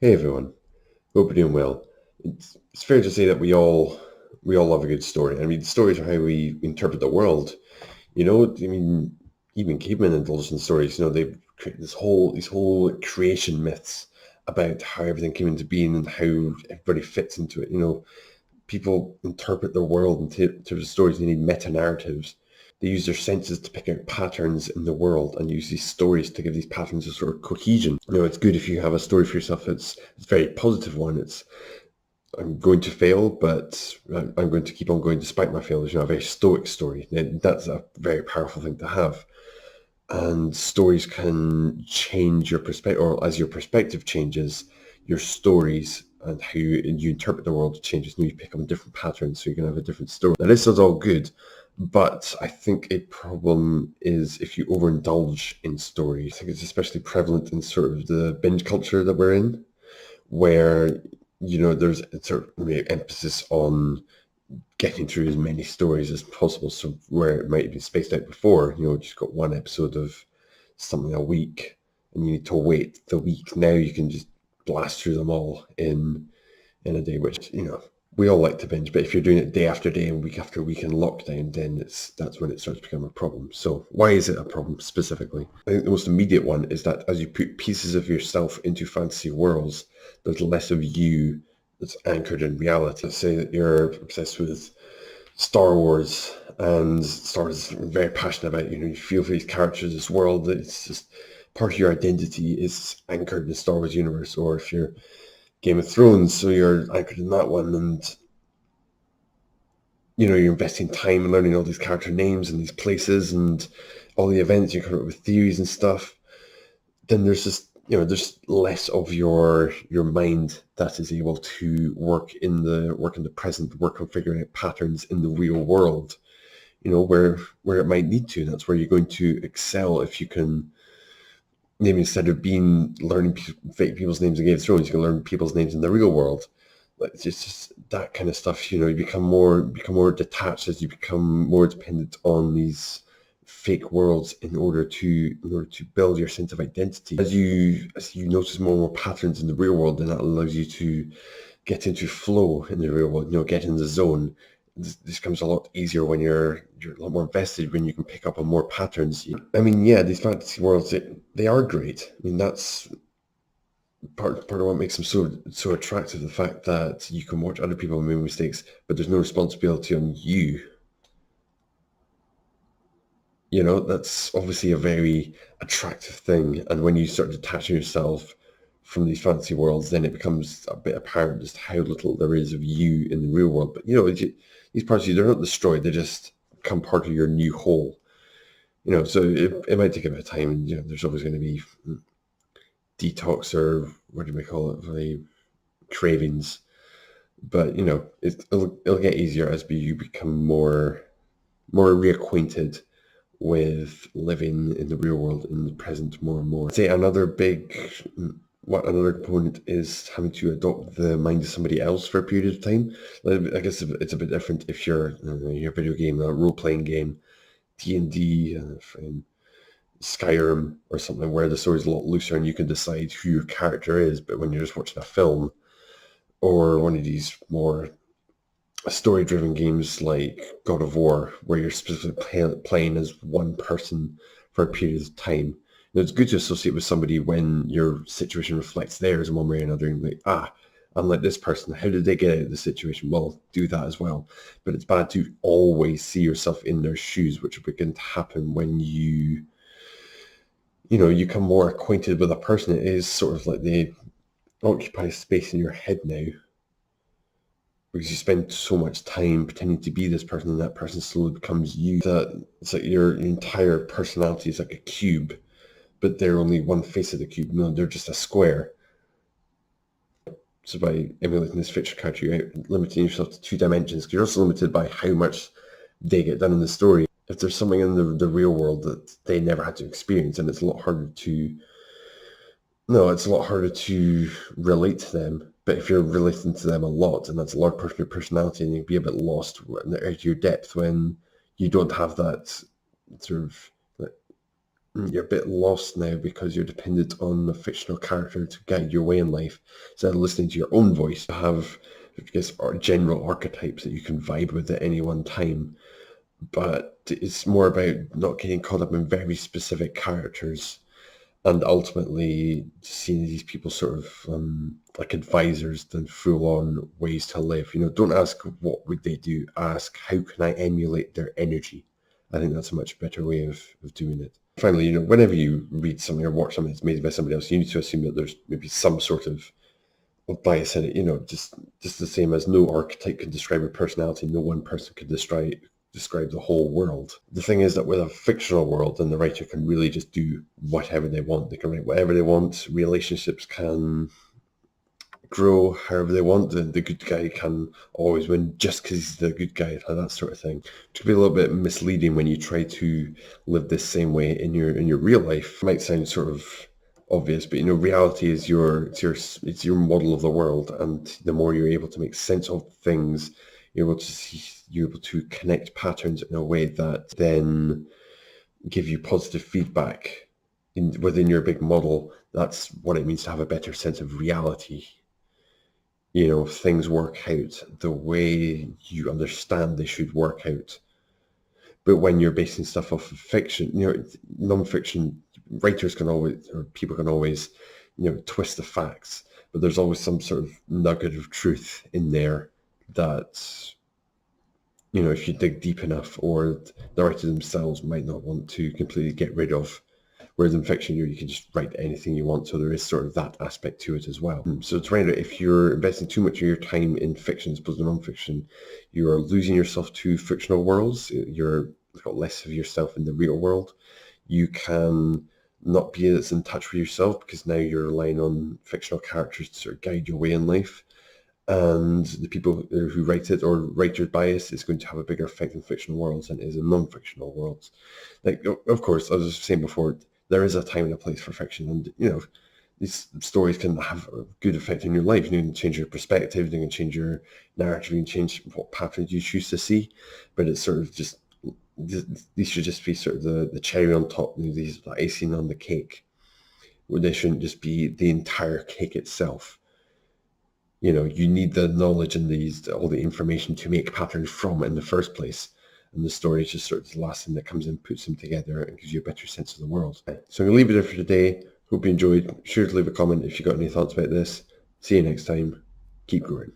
Hey everyone, hope you're doing well. It's fair to say that we all love a good story. I mean, stories are how we interpret the world. Even cavemen indulged in stories. They've created these whole creation myths about how everything came into being and how everybody fits into it. People interpret their world in terms of stories. They need meta narratives. They use their senses to pick out patterns in the world and use these stories to give these patterns a sort of cohesion. It's good if you have a story for yourself it's a very positive one. I'm going to fail, but I'm going to keep on going despite my failures. A very stoic story. That's a very powerful thing to have. And stories can change your perspective, or as your perspective changes, your stories and how you interpret the world changes. You pick up on different patterns, so you can have a different story. Now, this is all good, but I think a problem is if you overindulge in stories. I think it's especially prevalent in sort of the binge culture that we're in, where there's a sort of maybe emphasis on getting through as many stories as possible. So where it might have been spaced out before, just got one episode of something a week, and you need to wait the week. Now you can just blast through them all in a day, which we all like to binge. But if you're doing it day after day and week after week in lockdown, then that's when it starts to become a problem. So why is it a problem specifically? I think the most immediate one is that as you put pieces of yourself into fantasy worlds, there's less of you that's anchored in reality. Let's say that you're obsessed with Star Wars, and Star Wars is very passionate about. You feel for these characters, this world. It's just part of your identity is anchored in the Star Wars universe. Or if you're Game of Thrones, so you're anchored in that one, and you're investing time in learning all these character names and these places and all the events. You come up with theories and stuff. Then there's just there's less of your mind that is able to work in the present, work on figuring out patterns in the real world. Where it might need to. That's where you're going to excel if you can. Maybe instead of learning fake people's names in Game of Thrones, you can learn people's names in the real world. Like it's just that kind of stuff. You become more detached as you become more dependent on these fake worlds in order to build your sense of identity. As you notice more and more patterns in the real world, then that allows you to get into flow in the real world. Get in the zone. This comes a lot easier when you're a lot more invested, when you can pick up on more patterns. I mean, yeah, these fantasy worlds, they are great. I mean, that's part of what makes them so attractive. The fact that you can watch other people make mistakes, but there's no responsibility on you. That's obviously a very attractive thing. And when you start detaching yourself from these fantasy worlds, then it becomes a bit apparent just how little there is of you in the real world. But these parts of you, they're not destroyed; they just become part of your new whole. So it might take a bit of time, and there's always going to be detox, or what do we call it, the cravings. But it'll get easier as you become more reacquainted with living in the real world in the present more and more. I'd say another component is having to adopt the mind of somebody else for a period of time. Like, I guess it's a bit different if you're a video game, a role playing game, D&D, Skyrim or something, where the story's a lot looser and you can decide who your character is. But when you're just watching a film or one of these more story-driven games like God of War, where you're specifically playing as one person for a period of time. It's good to associate with somebody when your situation reflects theirs in one way or another. And like, I'm like this person. How did they get out of the situation? Well, do that as well. But it's bad to always see yourself in their shoes, which will begin to happen when you become more acquainted with a person. It is sort of like they occupy space in your head now, because you spend so much time pretending to be this person, and that person slowly becomes you. That it's like your entire personality is like a cube, but they're only one face of the cube. No, they're just a square. So by emulating this fictional character, you're limiting yourself to two dimensions, because you're also limited by how much they get done in the story. If there's something in the real world that they never had to experience, and it's a lot harder to relate to them. But if you're relating to them a lot, and that's a large part of your personality, and you'd be a bit lost out of your depth when you don't have that sort of You're a bit lost now because you're dependent on a fictional character to guide your way in life instead of listening to your own voice. You have, I guess, general archetypes that you can vibe with at any one time, but it's more about not getting caught up in very specific characters and ultimately seeing these people sort of like advisors than full-on ways to live. Don't ask what would they do, ask how can I emulate their energy. I think that's a much better way of doing it. Finally, whenever you read something or watch something that's made by somebody else, you need to assume that there's maybe some sort of bias in it. Just the same as no archetype can describe a personality, no one person can describe the whole world. The thing is that with a fictional world, then the writer can really just do whatever they want. They can write whatever they want. Relationships can grow however they want. The good guy can always win just because he's the good guy, that sort of thing. It can be a little bit misleading when you try to live this same way in your real life. It might sound sort of obvious, but reality is your model of the world, and the more you're able to make sense of things, you're able to connect patterns in a way that then give you positive feedback within your big model. That's what it means to have a better sense of reality. Things work out the way you understand they should work out. But when you're basing stuff off of fiction, non-fiction writers can always, or people can always, twist the facts. But there's always some sort of nugget of truth in there that, if you dig deep enough, or the writers themselves might not want to completely get rid of. Whereas in fiction, you can just write anything you want, so there is sort of that aspect to it as well. So to round it, if you're investing too much of your time in fiction as opposed to non-fiction, you are losing yourself to fictional worlds. You've got less of yourself in the real world. You can not be as in touch with yourself because now you're relying on fictional characters to sort of guide your way in life. And the people who write it, or writer's bias, is going to have a bigger effect in fictional worlds than it is in non-fictional worlds. Like, of course, as I was saying before, there is a time and a place for fiction, and these stories can have a good effect in your life. You can change your perspective, you can change your narrative, you can change what patterns you choose to see. But it's sort of just, these should just be sort of the cherry on top, these the icing on the cake. They shouldn't just be the entire cake itself. You need the knowledge and all the information to make patterns from in the first place. And the story is just sort of the last thing that comes in, puts them together, and gives you a better sense of the world. So I'm going to leave it there for today. Hope you enjoyed. Be sure to leave a comment if you got any thoughts about this. See you next time. Keep growing.